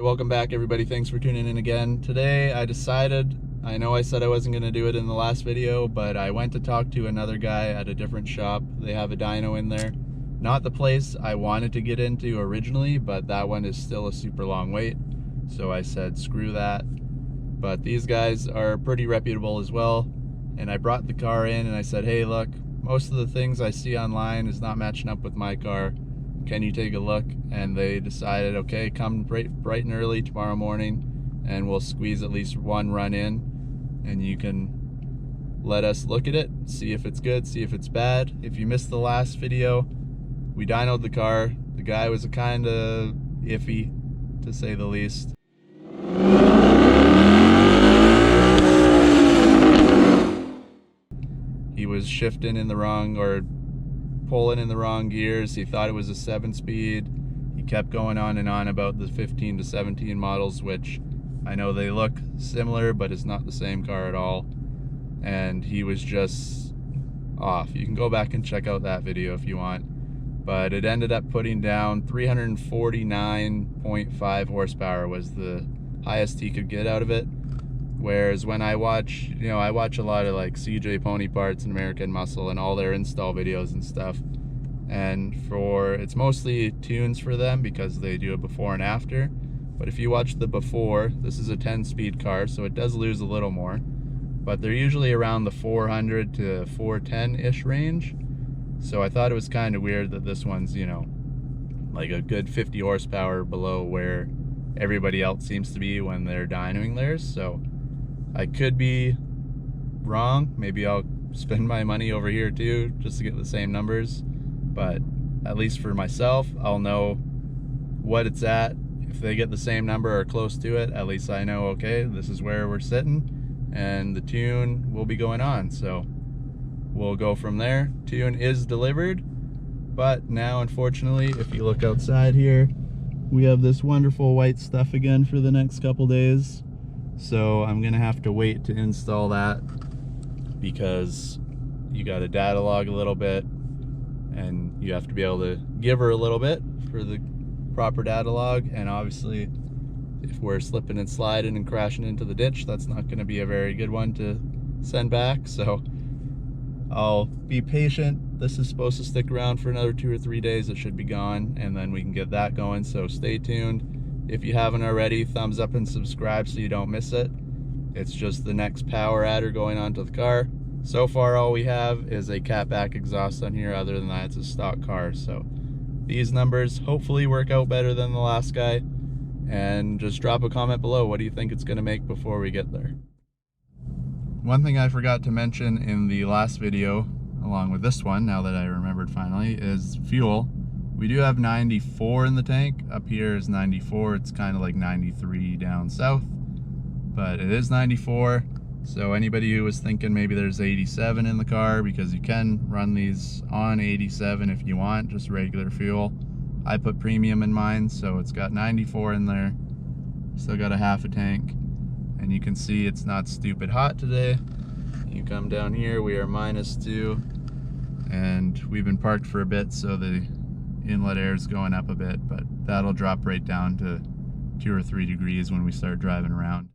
Welcome back, everybody. Thanks for tuning in again. Today I decided, I know I said I wasn't going to do it in the last video, but I went to talk to another guy at a different shop. They have a dyno in there. Not the place I wanted to get into originally, but that one is still a super long wait. So I said, screw that. But these guys are pretty reputable as well. And I brought the car in and I said, hey, look, most of the things I see online is not matching up with my car. Can you take a look? And they decided, okay, come bright and early tomorrow morning and we'll squeeze at least one run in and you can let us look at it, see if it's good, see if it's bad. If you missed the last video, we dynoed the car. The guy was kind of iffy, to say the least. He was shifting in the wrong, or pulling in the wrong gears. He thought it was a 7-speed. He kept going on and on about the 15 to 17 models, which I know they look similar, but it's not the same car at all. And he was just off. You can go back and check out that video if you want. But it ended up putting down 349.5 horsepower was the highest he could get out of it. Whereas when I watch, I watch a lot of like CJ Pony Parts and American Muscle and all their install videos and stuff. And it's mostly tunes for them because they do a before and after. But if you watch the before, this is a 10-speed car, so it does lose a little more. But they're usually around the 400 to 410-ish range. So I thought it was kind of weird that this one's, like a good 50 horsepower below where everybody else seems to be when they're dynoing theirs. So I could be wrong. Maybe I'll spend my money over here too just to get the same numbers, but at least for myself, I'll know what it's at. If they get the same number or close to it, at least I know, okay, this is where we're sitting and the tune will be going on. So we'll go from there. Tune is delivered, but now unfortunately, if you look outside here, we have this wonderful white stuff again for the next couple days. So I'm gonna have to wait to install that because you gotta data log a little bit and you have to be able to give her a little bit for the proper data log. And obviously if we're slipping and sliding and crashing into the ditch, that's not gonna be a very good one to send back. So I'll be patient. This is supposed to stick around for another 2 or 3 days. It should be gone and then we can get that going. So stay tuned. If you haven't already, thumbs up and subscribe so you don't miss it. It's just the next power adder going onto the car. So far all we have is a Catback exhaust on here. Other than that, it's a stock car. So these numbers hopefully work out better than the last guy. And just drop a comment below. What do you think it's going to make before we get there? One thing I forgot to mention in the last video, along with this one, now that I remembered finally, is fuel. We do have 94 in the tank. Up here is 94. It's kind of like 93 down south, but it is 94. So anybody who was thinking maybe there's 87 in the car, because you can run these on 87 if you want, just regular fuel. I put premium in mine, so it's got 94 in there. Still got a half a tank. And you can see it's not stupid hot today. You come down here, we are -2. And we've been parked for a bit, so the inlet air is going up a bit, but that'll drop right down to 2 or 3 degrees when we start driving around.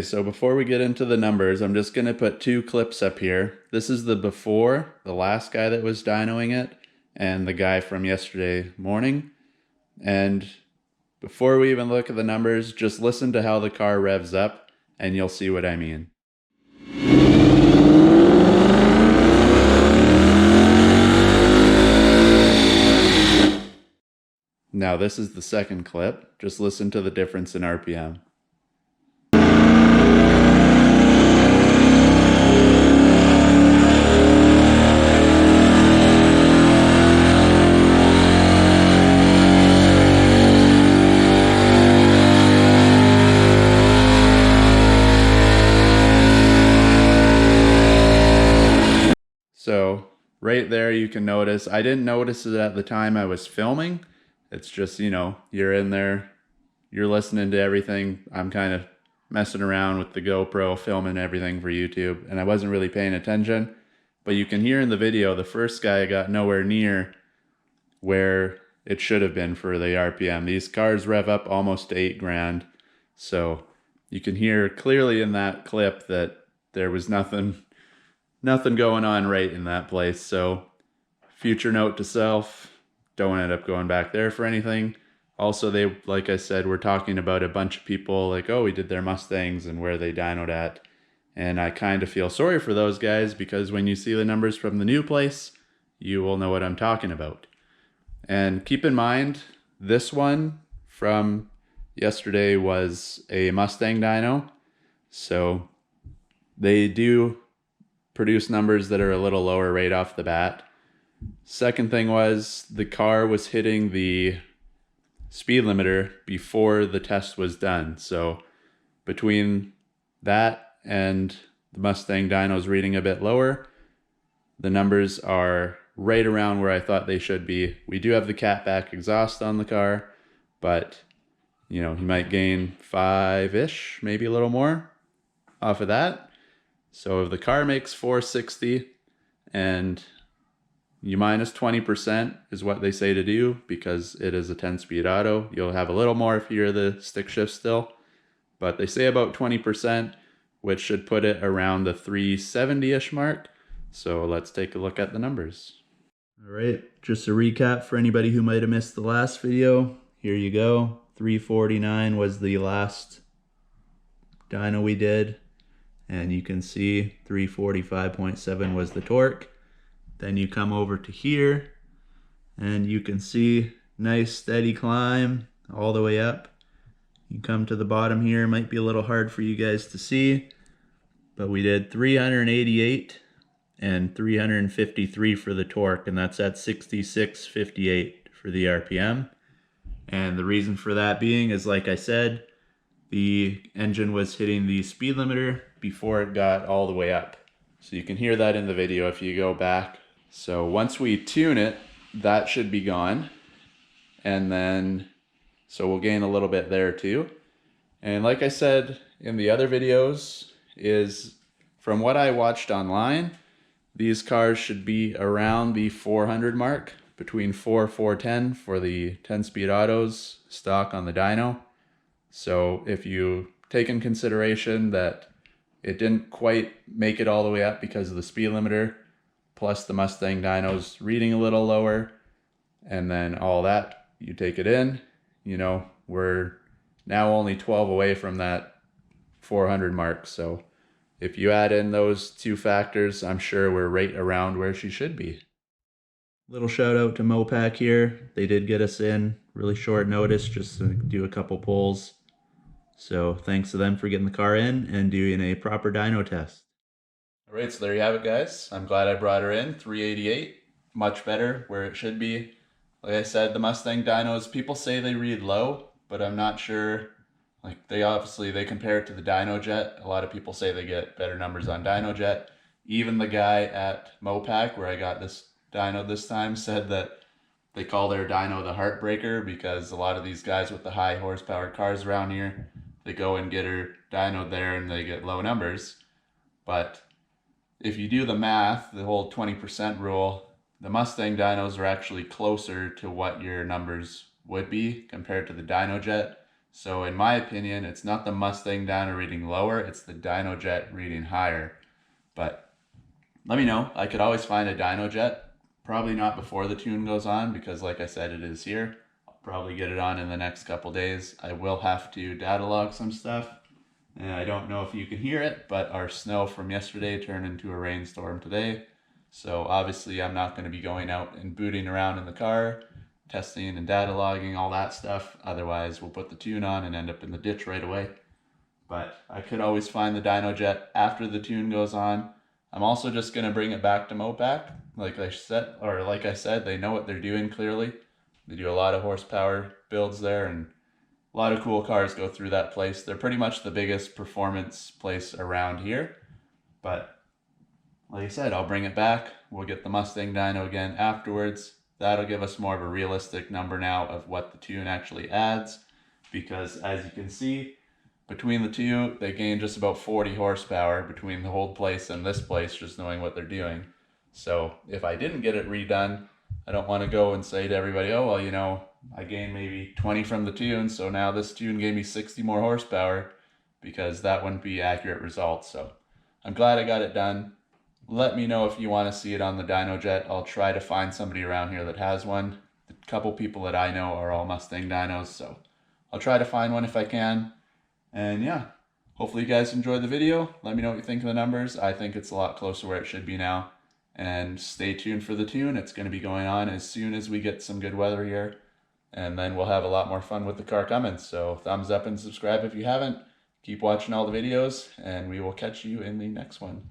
Okay, so before we get into the numbers, I'm just going to put two clips up here. This is the before, the last guy that was dynoing it, and the guy from yesterday morning. And before we even look at the numbers, just listen to how the car revs up, and you'll see what I mean. Now this is the second clip. Just listen to the difference in RPM. So right there you can notice, I didn't notice it at the time I was filming. It's just, you know, you're in there, you're listening to everything. I'm kind of messing around with the GoPro, filming everything for YouTube, and I wasn't really paying attention. But you can hear in the video, the first guy got nowhere near where it should have been for the RPM. These cars rev up almost to 8 grand. So you can hear clearly in that clip that there was nothing going on right in that place. So future note to self, don't end up going back there for anything. Also, they, like I said, we're talking about a bunch of people like, oh, we did their Mustangs and where they dynoed at. And I kind of feel sorry for those guys, because when you see the numbers from the new place, you will know what I'm talking about. And keep in mind, this one from yesterday was a Mustang dyno. So they do produce numbers that are a little lower right off the bat. Second thing was, the car was hitting the speed limiter before the test was done. So between that and the Mustang dyno's reading a bit lower, the numbers are right around where I thought they should be. We do have the Catback exhaust on the car, but you know, you might gain 5-ish, maybe a little more off of that. So if the car makes 460 and you minus 20% is what they say to do, because it is a 10-speed auto. You'll have a little more if you're the stick shift still, but they say about 20%, which should put it around the 370-ish mark. So let's take a look at the numbers. All right, just a recap for anybody who might have missed the last video. Here you go. 349 was the last dyno we did. And you can see 345.7 was the torque. Then you come over to here and you can see nice steady climb all the way up. You come to the bottom here, might be a little hard for you guys to see, but we did 388 and 353 for the torque, and that's at 66.58 for the RPM. And the reason for that being is, like I said, the engine was hitting the speed limiter before it got all the way up. So you can hear that in the video if you go back. So once we tune it, that should be gone. And then, so we'll gain a little bit there too. And like I said in the other videos, is from what I watched online, these cars should be around the 400 mark, between 410 for the 10-speed autos stock on the dyno. So if you take in consideration that it didn't quite make it all the way up because of the speed limiter, plus the Mustang dyno's reading a little lower, and then all that, you take it in, you know, we're now only 12 away from that 400 mark. So if you add in those two factors, I'm sure we're right around where she should be. Little shout out to Mopac here. They did get us in really short notice just to do a couple pulls. So thanks to them for getting the car in and doing a proper dyno test. All right, so there you have it, guys. I'm glad I brought her in. 388, much better where it should be. Like I said, the Mustang dynos, people say they read low, but I'm not sure. Like, they compare it to the DynoJet. A lot of people say they get better numbers on DynoJet. Even the guy at Mopac, where I got this dyno this time, said that they call their dyno the heartbreaker, because a lot of these guys with the high horsepower cars around here, they go and get her dyno there and they get low numbers. But if you do the math, the whole 20% rule, the Mustang dynos are actually closer to what your numbers would be compared to the DynoJet. So in my opinion, it's not the Mustang dyno reading lower, it's the dyno jet reading higher. But let me know. I could always find a dyno jet. Probably not before the tune goes on because like I said, it is here. I'll probably get it on in the next couple days. I will have to data log some stuff. And I don't know if you can hear it, but our snow from yesterday turned into a rainstorm today. So obviously I'm not going to be going out and booting around in the car, testing and data logging, all that stuff. Otherwise we'll put the tune on and end up in the ditch right away. But I could always find the dyno jet after the tune goes on. I'm also just going to bring it back to Mopac. Like I said, they know what they're doing clearly. They do a lot of horsepower builds there, and a lot of cool cars go through that place. They're pretty much the biggest performance place around here. But like I said, I'll bring it back. We'll get the Mustang dyno again afterwards. That'll give us more of a realistic number now of what the tune actually adds. Because as you can see, between the two, they gain just about 40 horsepower between the whole place and this place, just knowing what they're doing. So if I didn't get it redone, I don't want to go and say to everybody, oh, well, you know, I gained maybe 20 from the tune, so now this tune gave me 60 more horsepower, because that wouldn't be accurate results. So I'm glad I got it done. Let me know if you want to see it on the dyno jet. I'll try to find somebody around here that has one. The couple people that I know are all Mustang dynos, so I'll try to find one if I can. And yeah, hopefully you guys enjoyed the video. Let me know what you think of the numbers. I think it's a lot closer where it should be now. And stay tuned for the tune. It's going to be going on as soon as we get some good weather here. And then we'll have a lot more fun with the car coming. So thumbs up and subscribe if you haven't. Keep watching all the videos, and we will catch you in the next one.